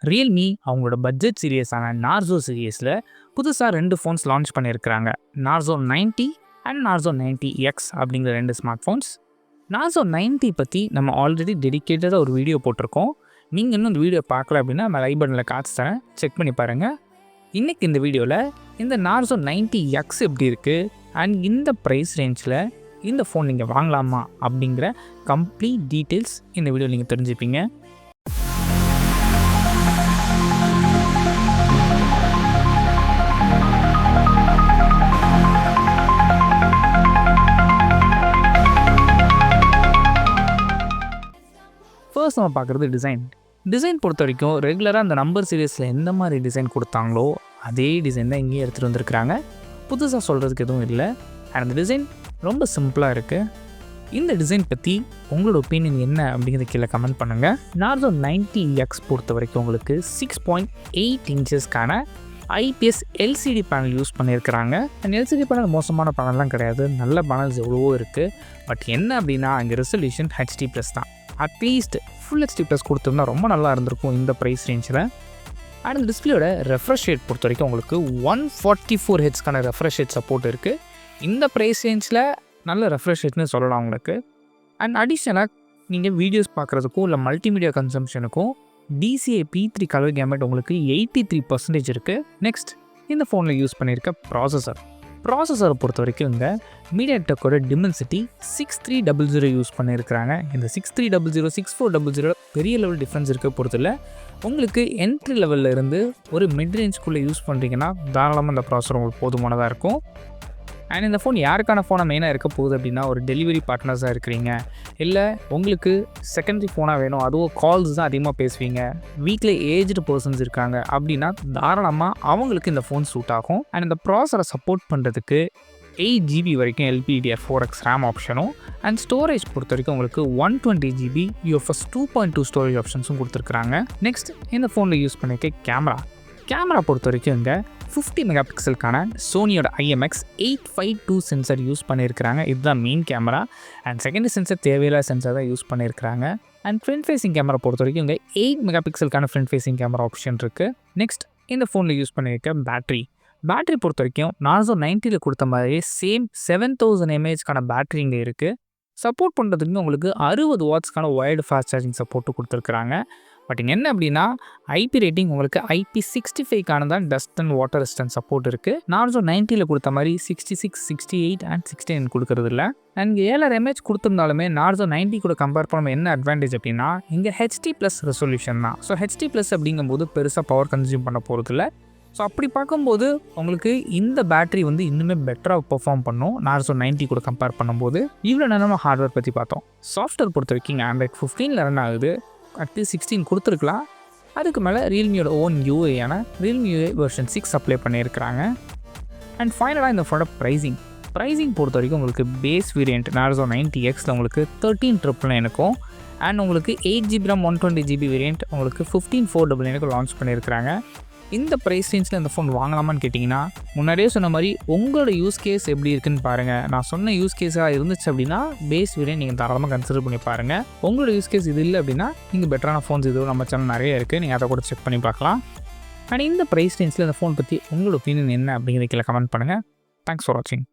Realme அவங்களோட budget சீரியஸான Narzo சீரிஸில் புதுசாக 2 ஃபோன்ஸ் லான்ச் பண்ணியிருக்கிறாங்க. Narzo 90 அண்ட் Narzo 90x அப்படிங்கிற 2 ஸ்மார்ட் ஃபோன்ஸ். Narzo 90 பற்றி நம்ம ஆல்ரெடி டெடிக்கேட்டடாக ஒரு வீடியோ போட்டிருக்கோம். நீங்கள் இன்னும் இந்த வீடியோ பார்க்கல அப்படின்னா நம்ம ஐ பட்டனில் காட்சி தரேன், செக் பண்ணி பாருங்கள். இன்றைக்கி இந்த வீடியோவில் இந்த Narzo 90x எப்படி இருக்குது அண்ட் இந்த ப்ரைஸ் ரேஞ்சில் இந்த ஃபோன் நீங்கள் வாங்கலாமா அப்படிங்கிற கம்ப்ளீட் டீட்டெயில்ஸ் இந்த வீடியோ நீங்கள் தெரிஞ்சுப்பீங்க. ஃபர்ஸ்ட் நம்ம பார்க்குறது டிசைன் பொறுத்த வரைக்கும் ரெகுலராக அந்த நம்பர் சீரியஸில் எந்த மாதிரி டிசைன் கொடுத்தாங்களோ அதே டிசைன் தான் இங்கேயே எடுத்துகிட்டு வந்திருக்கிறாங்க. புதுசாக சொல்கிறதுக்கு எதுவும் இல்லை. அண்ட் அந்த டிசைன் ரொம்ப சிம்பிளாக இருக்குது. இந்த டிசைன் பற்றி உங்களோட ஒப்பீனியன் என்ன அப்படிங்கிறத கீழே கமெண்ட் பண்ணுங்கள். Narzo 90x பொறுத்த வரைக்கும் உங்களுக்கு 6.8 இன்ச்சஸ்க்கான IPS LCD பேனல் யூஸ் பண்ணியிருக்கிறாங்க. அண்ட் LCD பேனல் மோசமான பேனல்லாம் கிடையாது, நல்ல பேனல்ஸ் எவ்வளவோ இருக்குது. பட் என்ன அப்படின்னா அங்கே ரெசல்யூஷன் HD+ தான். அட்லீஸ்ட் ஃபுல் HD+ கொடுத்துருந்தா ரொம்ப நல்லா இருந்திருக்கும் இந்த ப்ரைஸ் ரேஞ்சில். அண்ட் இந்த டிஸ்பிளேயோட ரெஃப்ரெஷ் ரேட் பொறுத்த வரைக்கும் உங்களுக்கு 144 ஹெட்ஸ்க்கான ரெஃப்ரெஷ் ரேட் சப்போர்ட் இருக்குது. இந்த ப்ரைஸ் ரேஞ்சில் நல்ல ரெஃப்ரெஷ் ரேட்னு சொல்லலாம் உங்களுக்கு. அண்ட் அடிஷ்னலாக நீங்கள் வீடியோஸ் பார்க்குறதுக்கும் இல்லை மல்டிமீடியா கன்சம்ஷனுக்கும் DCI P3 கலர் கேமெட் உங்களுக்கு 83% இருக்குது. நெக்ஸ்ட் இந்த ஃபோனில் யூஸ் பண்ணியிருக்க ப்ராசஸரை பொறுத்த வரைக்கும் இங்கே MediaTekோட Dimensity 6300 யூஸ் பண்ணியிருக்கிறாங்க. இந்த 6300 6400 பெரிய லெவல் டிஃப்ரென்ஸ் இருக்க பொறுத்தில் உங்களுக்கு என்ட்ரி லெவலில் இருந்து ஒரு மிட் ரேஞ்சுக்குள்ளே யூஸ் பண்ணுறீங்கன்னா தாராளமாக இந்த ப்ராசஸர் உங்களுக்கு போதுமானதாக இருக்கும். அண்ட் இந்த ஃபோன் யாருக்கான ஃபோனாக மெயினாக இருக்க போகுது அப்படின்னா ஒரு டெலிவரி பார்ட்னர்ஸாக இருக்கிறீங்க, இல்லை உங்களுக்கு செகண்டரி ஃபோனாக வேணும், அதுவும் கால்ஸ் தான் அதிகமாக பேசுவீங்க, வீட்டில் ஏஜ்டு பர்சன்ஸ் இருக்காங்க அப்படின்னா தாராளமாக அவங்களுக்கு இந்த ஃபோன் சூட் ஆகும். அண்ட் இந்த ப்ராசஸரை சப்போர்ட் பண்ணுறதுக்கு 8GB வரைக்கும் LPDDR4X RAM ஆப்ஷனும் அண்ட் ஸ்டோரேஜ் பொறுத்த வரைக்கும் உங்களுக்கு 120GB UFS 2.2 ஸ்டோரேஜ் ஆப்ஷன்ஸும் கொடுத்துருக்குறாங்க. நெக்ஸ்ட் இந்த ஃபோனில் யூஸ் பண்ணியிருக்க கேமரா பொறுத்த வரைக்கும் இங்கே 50 மெகாபிக்சலுக்கான சோனியோட IMX852 சென்சர் யூஸ் பண்ணியிருக்கிறாங்க. இதுதான் main camera. And secondary sensor தேவையில்லாத சென்சர் தான் யூஸ் பண்ணியிருக்கிறாங்க. அண்ட் ஃப்ரண்ட் ஃபேஸிங் கேமரா பொறுத்த வரைக்கும் இங்கே 8 மெகாபிக்சலுக்கான ஃப்ரண்ட் ஃபேஸிங் கேமரா ஆப்ஷன் இருக்குது. நெக்ஸ்ட் இந்த ஃபோனில் யூஸ் பண்ணியிருக்க பேட்டரி பொறுத்த வரைக்கும் Narzo 90ல் கொடுத்த மாதிரியே சேம் 7000 mAhக்கான பேட்டரி இங்கே இருக்குது. சப்போர்ட் பண்ணுறதுக்கு உங்களுக்கு 60 வாட்ஸ்க்கான ஒயர்டு ஃபாஸ்ட் சார்ஜிங் சப்போர்ட்டு கொடுத்துருக்குறாங்க. பட் இங்கே என்ன அப்படின்னா IP ரேட்டிங் உங்களுக்கு IP65க்கான தான் dust and water resistant support இருக்குது. Narzo 90ல் கொடுத்த மாதிரி 66, 68 அண்ட் 69 கொடுக்கறது இல்லை. அண்ட் 7000 mAh கொடுத்துருந்தாலுமே Narzo 90 கூட கம்பேர் பண்ண என்ன அட்வான்டேஜ் அப்படின்னா இங்கே HD+ ரெசல்யூஷன் தான். ஸோ HD+ அப்படிங்கும்போது பெருசாக பவர் கன்சியூம் பண்ண போகிறது இல்லை. ஸோ அப்படி பார்க்கும்போது உங்களுக்கு இந்த பேட்டரி வந்து இன்னுமே பெட்டராக பெர்ஃபார்ம் பண்ணும் Narzo 90 கூட கம்பேர் பண்ணும்போது. இவ்வளோ நேரமாக ஹார்ட்வேர் பற்றி பார்த்தோம். சாஃப்ட்வேர் பொறுத்த வரைக்கும் Android 15ல் ரன் ஆகுது, அட்லீஸ்ட் 16 கொடுத்துருக்கலாம். அதுக்கு மேலே ரியல்மியோட ஓன் UIயான Realme UI வெர்ஷன் 6 அப்ளை பண்ணியிருக்கிறாங்க. அண்ட் ஃபைனலாக இந்த ஃபோனோட ப்ரைஸிங் பொறுத்த வரைக்கும் உங்களுக்கு பேஸ் வேரியண்ட் Narzo 90xல் உங்களுக்கு 13,999 இருக்கும். அண்ட் உங்களுக்கு 8GB RAM 120GB வேரியண்ட் உங்களுக்கு 15,499 லான்ச் பண்ணியிருக்கிறாங்க. இந்த ப்ரைஸ் ரேஞ்சில் இந்த ஃபோன் வாங்கலாமான்னு கேட்டிங்கன்னா முன்னாடியே சொன்ன மாதிரி உங்களோட யூஸ் கேஸ் எப்படி இருக்குன்னு பாருங்கள். நான் சொன்ன யூஸ் கேஸாக இருந்துச்சு அப்படின்னா பேஸ் வேரியன்ட் நீங்கள் தாராளமாக கன்சிடர் பண்ணி பாருங்கள். உங்களோட யூஸ் கேஸ் இது இல்லை அப்படின்னா நீங்கள் பெட்டரான ஃபோன்ஸ் இதுவும் நம்ம சேனல் நிறைய இருக்குது, நீங்கள் அதை கூட செக் பண்ணி பார்க்கலாம். அண்ட் இந்த ப்ரைஸ் ரேஞ்சில் இந்த ஃபோன் பற்றி உங்களோட ஒப்பீனியன் என்ன அப்படிங்கிறத கீழே கமெண்ட் பண்ணுங்கள். தேங்க்ஸ் ஃபார் வாட்சிங்.